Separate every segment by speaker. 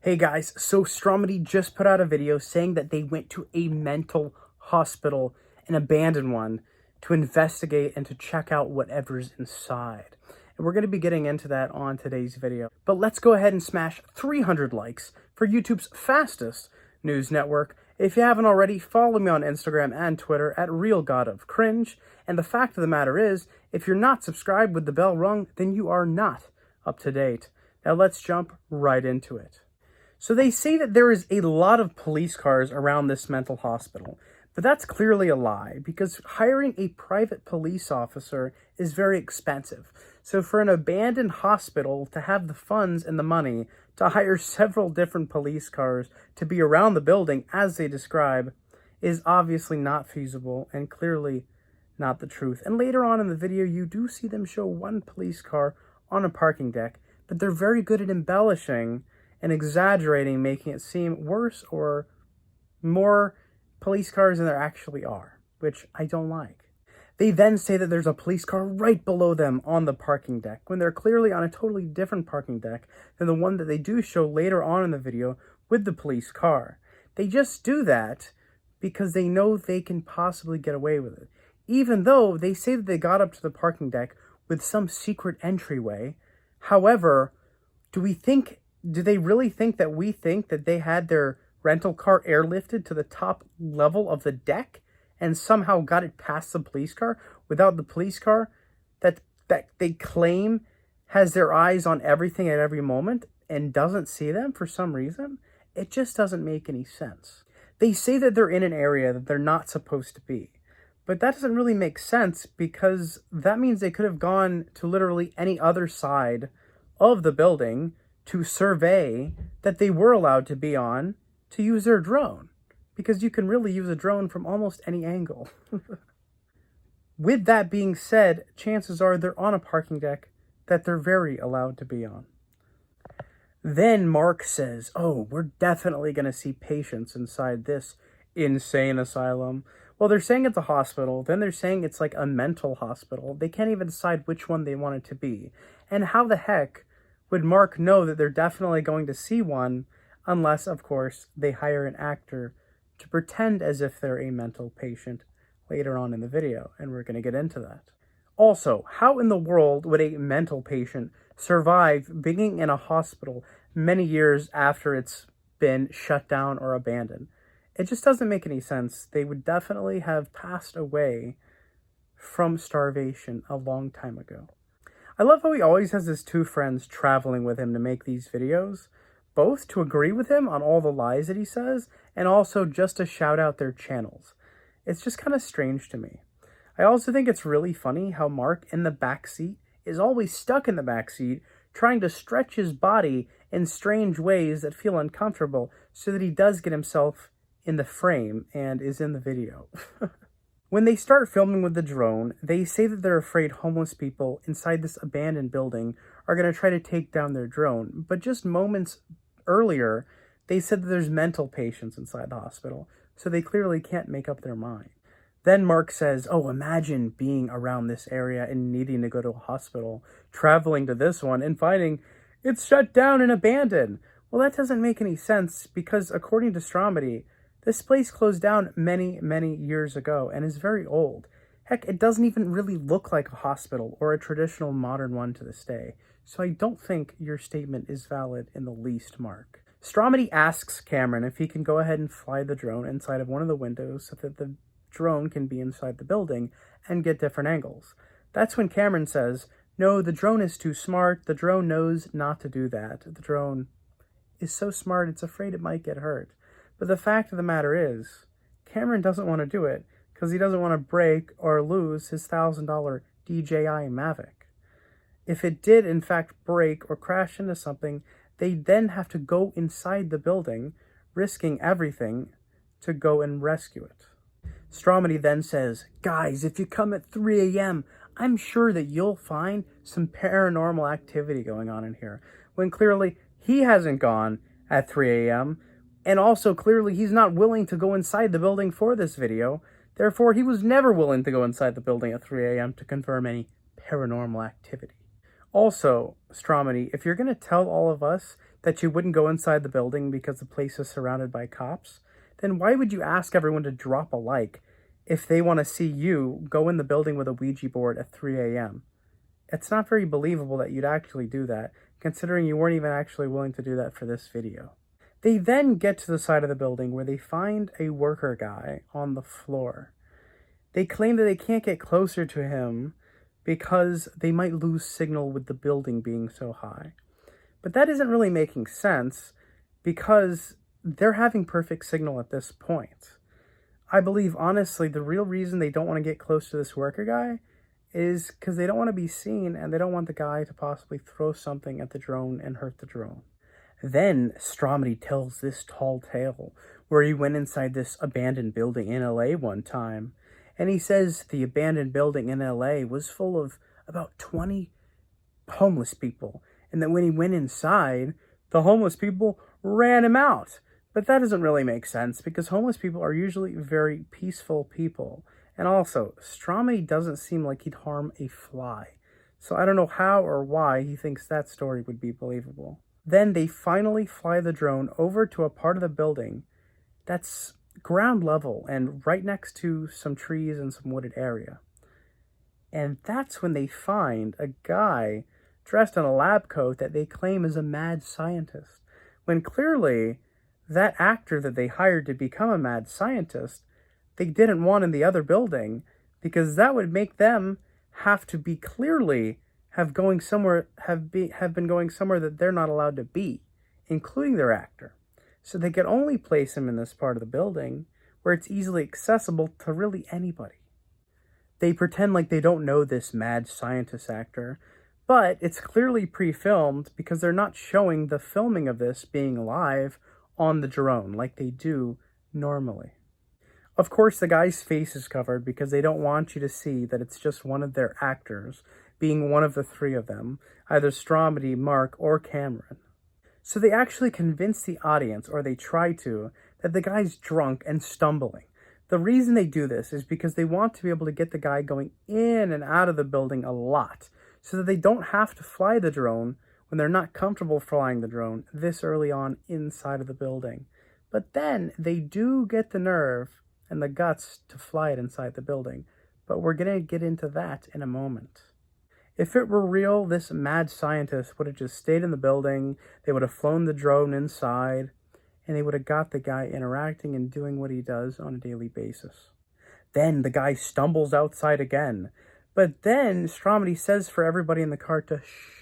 Speaker 1: Hey guys, so Stromedy just put out a video saying that they went to a mental hospital, an abandoned one, to investigate and to check out whatever's inside. And we're going to be getting into that on today's video. But let's go ahead and smash 300 likes for YouTube's fastest news network. If you haven't already, follow me on Instagram and Twitter at RealGodOfCringe. And the fact of the matter is, if you're not subscribed with the bell rung, then you are not up to date. Now let's jump right into it. So they say that there is a lot of police cars around this mental hospital, but that's clearly a lie because hiring a private police officer is very expensive. So for an abandoned hospital to have the funds and the money to hire several different police cars to be around the building as they describe is obviously not feasible and clearly not the truth. And later on in the video, you do see them show one police car on a parking deck, but they're very good at embellishing and exaggerating, making it seem worse or more police cars than there actually are, which I don't like. They then say that there's a police car right below them on the parking deck, when they're clearly on a totally different parking deck than the one that they do show later on in the video with the police car. They just do that because they know they can possibly get away with it, even though they say that they got up to the parking deck with some secret entryway. However, do they really think that we think that they had their rental car airlifted to the top level of the deck and somehow got it past the police car without the police car that they claim has their eyes on everything at every moment and doesn't see them for some reason? It just doesn't make any sense. They say that they're in an area that they're not supposed to be, but that doesn't really make sense because that means they could have gone to literally any other side of the building to survey that they were allowed to be on to use their drone, because you can really use a drone from almost any angle. With that being said, chances are they're on a parking deck that they're very allowed to be on. Then Mark says, oh, we're definitely going to see patients inside this insane asylum. Well, they're saying it's a hospital, then they're saying it's like a mental hospital. They can't even decide which one they want it to be. And how the heck would Mark know that they're definitely going to see one unless, of course, they hire an actor to pretend as if they're a mental patient later on in the video, and we're going to get into that. Also, how in the world would a mental patient survive being in a hospital many years after it's been shut down or abandoned? It just doesn't make any sense. They would definitely have passed away from starvation a long time ago. I love how he always has his two friends traveling with him to make these videos, both to agree with him on all the lies that he says, and also just to shout out their channels. It's just kind of strange to me. I also think it's really funny how Mark in the backseat is always stuck in the backseat, trying to stretch his body in strange ways that feel uncomfortable so that he does get himself in the frame and is in the video. When they start filming with the drone, they say that they're afraid homeless people inside this abandoned building are going to try to take down their drone. But just moments earlier, they said that there's mental patients inside the hospital, so they clearly can't make up their mind. Then Mark says, oh, imagine being around this area and needing to go to a hospital, traveling to this one and finding it's shut down and abandoned. Well, that doesn't make any sense because according to Stromedy, this place closed down many, many years ago and is very old. Heck, it doesn't even really look like a hospital or a traditional modern one to this day. So I don't think your statement is valid in the least, Mark. Stromedy asks Cameron if he can go ahead and fly the drone inside of one of the windows so that the drone can be inside the building and get different angles. That's when Cameron says, no, the drone is too smart. The drone knows not to do that. The drone is so smart it's afraid it might get hurt. But the fact of the matter is, Cameron doesn't want to do it because he doesn't want to break or lose his $1,000 DJI Mavic. If it did, in fact, break or crash into something, they then have to go inside the building, risking everything to go and rescue it. Stromedy then says, guys, if you come at 3 a.m., I'm sure that you'll find some paranormal activity going on in here. When clearly he hasn't gone at 3 a.m., and also, clearly, he's not willing to go inside the building for this video. Therefore, he was never willing to go inside the building at 3 a.m. to confirm any paranormal activity. Also, Stromedy, if you're going to tell all of us that you wouldn't go inside the building because the place is surrounded by cops, then why would you ask everyone to drop a like if they want to see you go in the building with a Ouija board at 3 a.m.? It's not very believable that you'd actually do that, considering you weren't even actually willing to do that for this video. They then get to the side of the building where they find a worker guy on the floor. They claim that they can't get closer to him because they might lose signal with the building being so high. But that isn't really making sense because they're having perfect signal at this point. I believe, honestly, the real reason they don't want to get close to this worker guy is because they don't want to be seen and they don't want the guy to possibly throw something at the drone and hurt the drone. Then Stromedy tells this tall tale where he went inside this abandoned building in LA one time. And he says the abandoned building in LA was full of about 20 homeless people. And that when he went inside, the homeless people ran him out. But that doesn't really make sense because homeless people are usually very peaceful people. And also, Stromedy doesn't seem like he'd harm a fly. So I don't know how or why he thinks that story would be believable. Then they finally fly the drone over to a part of the building that's ground level and right next to some trees and some wooded area. And that's when they find a guy dressed in a lab coat that they claim is a mad scientist, when clearly that actor that they hired to become a mad scientist they didn't want in the other building, because that would make them have to be clearly have been going somewhere that they're not allowed to be, including their actor. So they could only place him in this part of the building where it's easily accessible to really anybody. They pretend like they don't know this mad scientist actor, but it's clearly pre-filmed because they're not showing the filming of this being live on the drone like they do normally. Of course, the guy's face is covered because they don't want you to see that it's just one of their actors, being one of the three of them, either Stromedy, Mark, or Cameron. So they actually convince the audience, or they try to, that the guy's drunk and stumbling. The reason they do this is because they want to be able to get the guy going in and out of the building a lot, so that they don't have to fly the drone when they're not comfortable flying the drone this early on inside of the building. But then they do get the nerve and the guts to fly it inside the building. But we're going to get into that in a moment. If it were real, this mad scientist would have just stayed in the building, they would have flown the drone inside, and they would have got the guy interacting and doing what he does on a daily basis. Then the guy stumbles outside again. But then Stromedy says for everybody in the car to shh.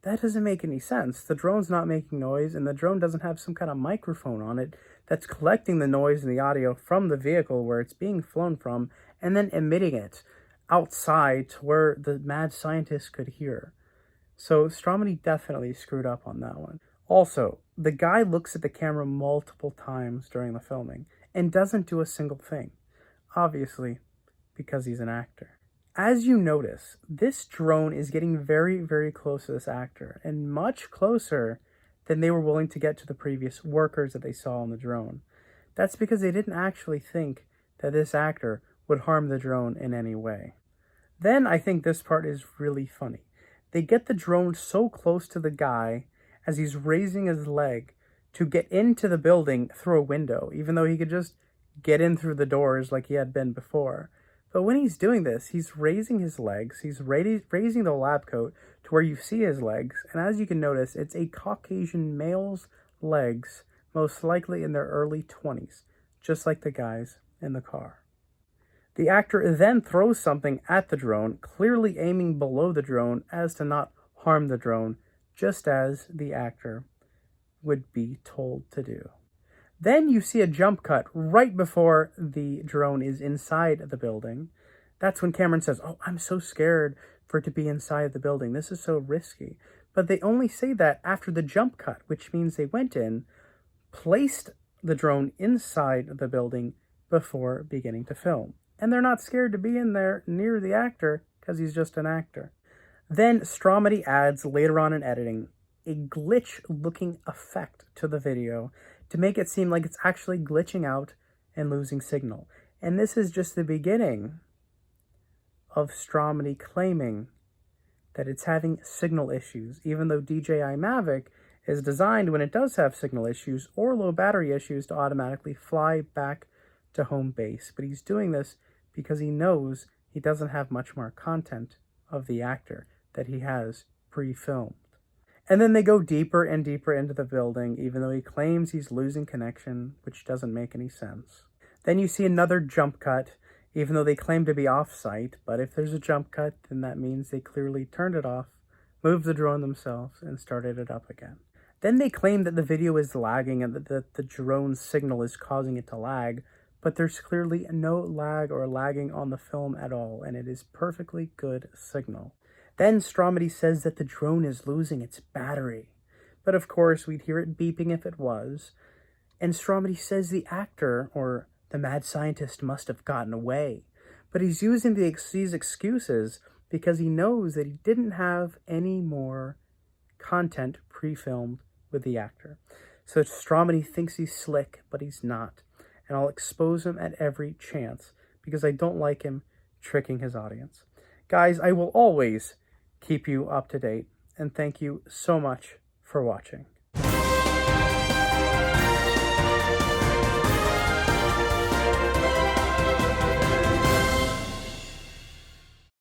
Speaker 1: That doesn't make any sense. The drone's not making noise, and the drone doesn't have some kind of microphone on it that's collecting the noise and the audio from the vehicle where it's being flown from, and then emitting it outside to where the mad scientist could hear. So Stromedy definitely screwed up on that one. Also, the guy looks at the camera multiple times during the filming and doesn't do a single thing. Obviously, because he's an actor. As you notice, this drone is getting very, very close to this actor, and much closer than they were willing to get to the previous workers that they saw on the drone. That's because they didn't actually think that this actor would harm the drone in any way. Then I think this part is really funny. They get the drone so close to the guy as he's raising his leg to get into the building through a window, even though he could just get in through the doors like he had been before. But when he's doing this, he's raising his legs, he's raising the lab coat to where you see his legs, and as you can notice, it's a Caucasian male's legs, most likely in their early 20s, just like the guys in the car. The actor then throws something at the drone, clearly aiming below the drone as to not harm the drone, just as the actor would be told to do. Then you see a jump cut right before the drone is inside the building. That's when Cameron says, "Oh, I'm so scared for it to be inside the building. This is so risky." But they only say that after the jump cut, which means they went in, placed the drone inside the building before beginning to film. And they're not scared to be in there near the actor because he's just an actor. Then Stromedy adds later on in editing a glitch-looking effect to the video to make it seem like it's actually glitching out and losing signal. And this is just the beginning of Stromedy claiming that it's having signal issues, even though DJI Mavic is designed when it does have signal issues or low battery issues to automatically fly back to home base. But he's doing this because he knows he doesn't have much more content of the actor that he has pre-filmed. And then they go deeper and deeper into the building, even though he claims he's losing connection, which doesn't make any sense. Then you see another jump cut, even though they claim to be off-site, but if there's a jump cut, then that means they clearly turned it off, moved the drone themselves, and started it up again. Then they claim that the video is lagging and that the drone signal is causing it to lag, but there's clearly no lag or lagging on the film at all, and it is perfectly good signal. Then Stromedy says that the drone is losing its battery, but of course we'd hear it beeping if it was, and Stromedy says the actor, or the mad scientist, must have gotten away, but he's using these excuses because he knows that he didn't have any more content pre-filmed with the actor. So Stromedy thinks he's slick, but he's not, and I'll expose him at every chance because I don't like him tricking his audience. Guys, I will always keep you up to date, and thank you so much for watching.